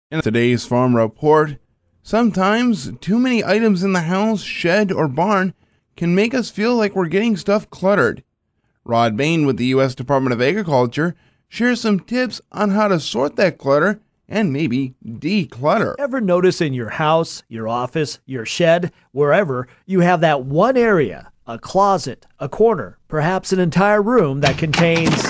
In today's Farm Report, sometimes too many items in the house, shed, or barn can make us feel like we're getting stuff cluttered. Rod Bain with the U.S. Department of Agriculture shares some tips on how to sort that clutter and maybe declutter. Ever notice in your house, your office, your shed, wherever, you have that one area, a closet, a corner, perhaps an entire room that contains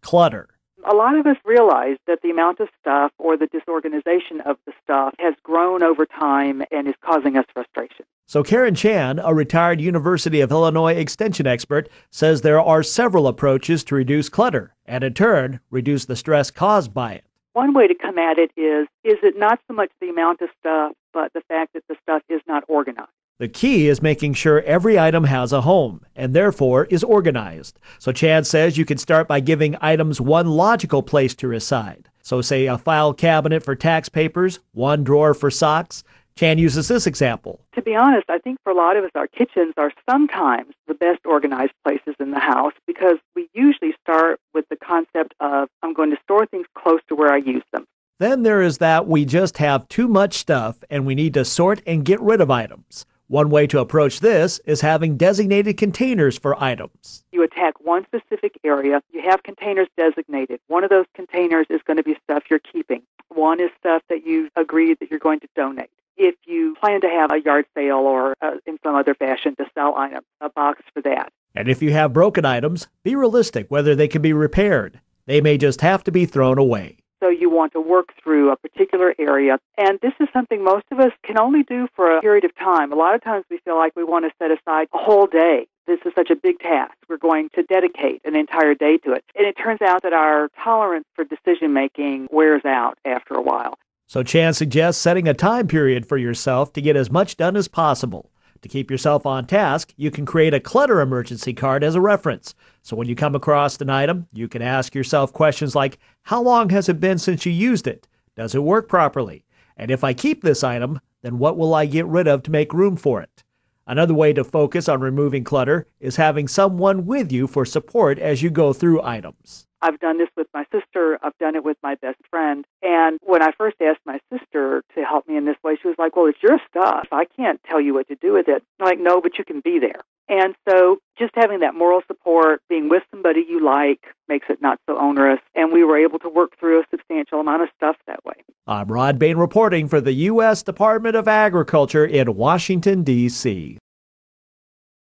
clutter? A lot of us realize that the amount of stuff or the disorganization of the stuff has grown over time and is causing us frustration. So Karen Chan, a retired University of Illinois extension expert, says there are several approaches to reduce clutter and, in turn, reduce the stress caused by it. One way to come at it is it not so much the amount of stuff, but the fact that the stuff is not organized. The key is making sure every item has a home and therefore is organized. So Chan says you can start by giving items one logical place to reside. So say a file cabinet for tax papers, one drawer for socks. Chan uses this example. To be honest, I think for a lot of us, our kitchens are sometimes the best organized places in the house because we usually start with the concept of I'm going to store things close to where I use them. Then there is that we just have too much stuff and we need to sort and get rid of items. One way to approach this is having designated containers for items. You attack one specific area. You have containers designated. One of those containers is going to be stuff you're keeping. One is stuff that you agreed that you're going to donate. If you plan to have a yard sale or in some other fashion to sell items, a box for that. And if you have broken items, be realistic whether they can be repaired. They may just have to be thrown away. So you want to work through a particular area. And this is something most of us can only do for a period of time. A lot of times we feel like we want to set aside a whole day. This is such a big task. We're going to dedicate an entire day to it. And it turns out that our tolerance for decision-making wears out after a while. So Chan suggests setting a time period for yourself to get as much done as possible. To keep yourself on task, you can create a clutter emergency card as a reference. So when you come across an item, you can ask yourself questions like, how long has it been since you used it? Does it work properly? And if I keep this item, then what will I get rid of to make room for it? Another way to focus on removing clutter is having someone with you for support as you go through items. I've done this with my sister. I've done it with my best friend. And when I first asked my sister to help me in this way, she was like, well, it's your stuff. I can't tell you what to do with it. I'm like, no, but you can be there. And so just having that moral support, being with somebody you like, makes it not so onerous. And we were able to work through a substantial amount of stuff that way. I'm Rod Bain reporting for the U.S. Department of Agriculture in Washington, D.C.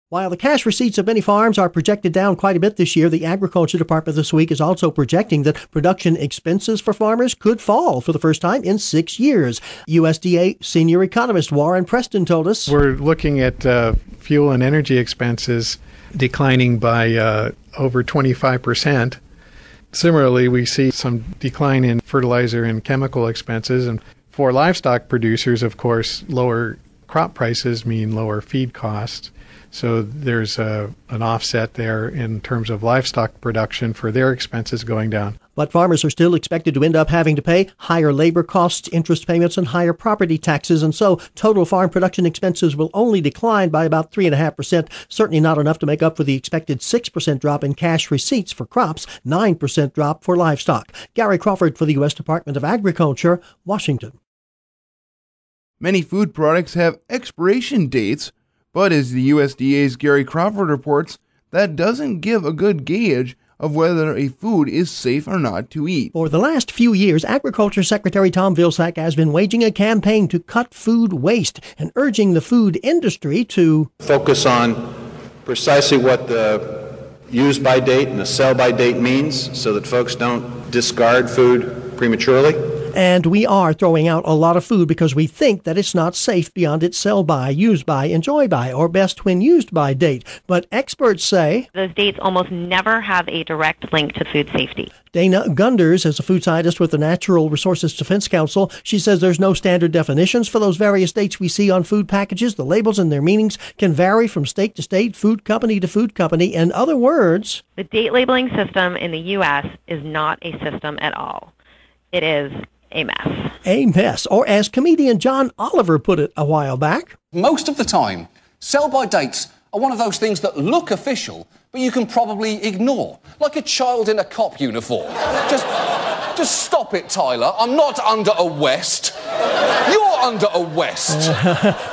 While the cash receipts of many farms are projected down quite a bit this year, the Agriculture Department this week is also projecting that production expenses for farmers could fall for the first time in 6 years. USDA senior economist Warren Preston told us. We're looking at fuel and energy expenses declining by over 25%. Similarly, we see some decline in fertilizer and chemical expenses. And for livestock producers, of course, lower crop prices mean lower feed costs. So there's an offset there in terms of livestock production for their expenses going down. But farmers are still expected to end up having to pay higher labor costs, interest payments, and higher property taxes. And so total farm production expenses will only decline by about 3.5%, certainly not enough to make up for the expected 6% drop in cash receipts for crops, 9% drop for livestock. Gary Crawford for the U.S. Department of Agriculture, Washington. Many food products have expiration dates, but as the USDA's Gary Crawford reports, that doesn't give a good gauge of whether a food is safe or not to eat. For the last few years, Agriculture Secretary Tom Vilsack has been waging a campaign to cut food waste and urging the food industry to focus on precisely what the use by date and the sell by date means so that folks don't discard food prematurely. And we are throwing out a lot of food because we think that it's not safe beyond its sell-by, use-by, enjoy-by, or best when used-by date. But experts say those dates almost never have a direct link to food safety. Dana Gunders is a food scientist with the Natural Resources Defense Council. She says there's no standard definitions for those various dates we see on food packages. The labels and their meanings can vary from state to state, food company to food company. In other words, the date labeling system in the U.S. is not a system at all. It is a mess. A mess, or as comedian John Oliver put it a while back, most of the time, sell-by dates are one of those things that look official, but you can probably ignore, like a child in a cop uniform. Just Just stop it, Tyler. I'm not under a West. You're under a West.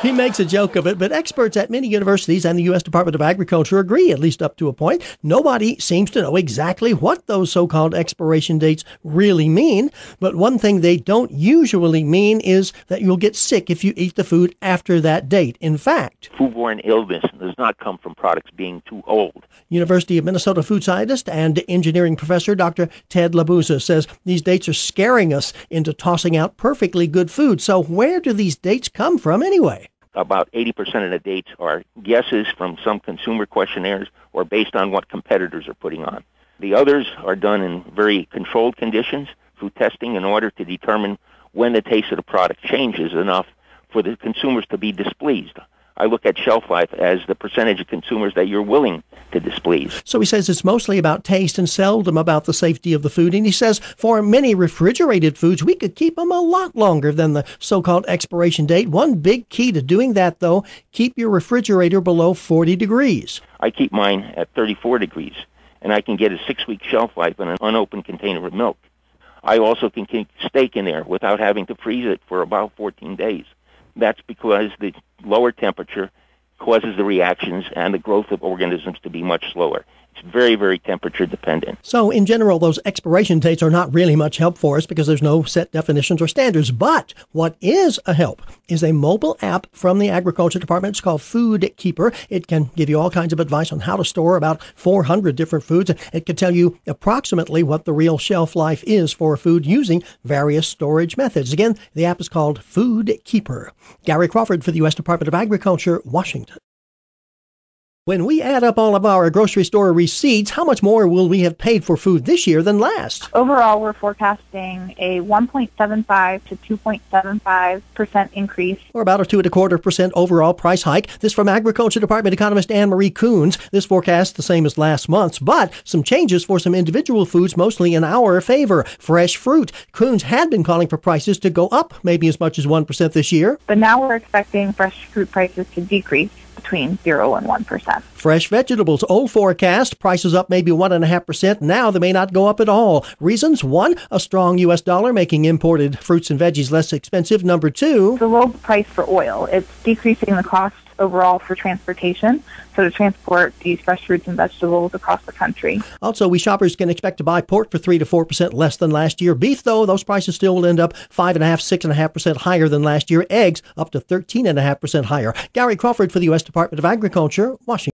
He makes a joke of it, but experts at many universities and the U.S. Department of Agriculture agree, at least up to a point. Nobody seems to know exactly what those so-called expiration dates really mean, but one thing they don't usually mean is that you'll get sick if you eat the food after that date. In fact, foodborne illness does not come from products being too old. University of Minnesota food scientist and engineering professor Dr. Ted Labuza says these dates are scaring us into tossing out perfectly good food. So where do these dates come from anyway? About 80% of the dates are guesses from some consumer questionnaires or based on what competitors are putting on. The others are done in very controlled conditions, food testing, in order to determine when the taste of the product changes enough for the consumers to be displeased. I look at shelf life as the percentage of consumers that you're willing to displease. So he says it's mostly about taste and seldom about the safety of the food. And he says for many refrigerated foods, we could keep them a lot longer than the so-called expiration date. One big key to doing that, though, keep your refrigerator below 40 degrees. I keep mine at 34 degrees, and I can get a 6-week shelf life in an unopened container of milk. I also can keep steak in there without having to freeze it for about 14 days. That's because the lower temperature causes the reactions and the growth of organisms to be much slower. It's very, very temperature dependent. So in general, those expiration dates are not really much help for us because there's no set definitions or standards. But what is a help is a mobile app from the Agriculture Department. It's called Food Keeper. It can give you all kinds of advice on how to store about 400 different foods. It can tell you approximately what the real shelf life is for a food using various storage methods. Again, the app is called Food Keeper. Gary Crawford for the U.S. Department of Agriculture, Washington. When we add up all of our grocery store receipts, how much more will we have paid for food this year than last? Overall, we're forecasting a 1.75 to 2.75% increase. Or about a 2.25% overall price hike. This from Agriculture Department economist Anne-Marie Coons. This forecast the same as last month's, but some changes for some individual foods, mostly in our favor. Fresh fruit. Coons had been calling for prices to go up maybe as much as 1% this year. But now we're expecting fresh fruit prices to decrease between 0 and 1%. Fresh vegetables, old forecast, prices up maybe 1.5%. Now they may not go up at all. Reasons: 1, a strong U.S. dollar making imported fruits and veggies less expensive. Number 2, the low price for oil. It's decreasing the cost overall for transportation, so to transport these fresh fruits and vegetables across the country. Also, we shoppers can expect to buy pork for 3 to 4% less than last year. Beef, though, those prices still will end up 5.5%, 6.5% higher than last year. Eggs up to 13.5% higher. Gary Crawford for the U.S. Department of Agriculture, Washington.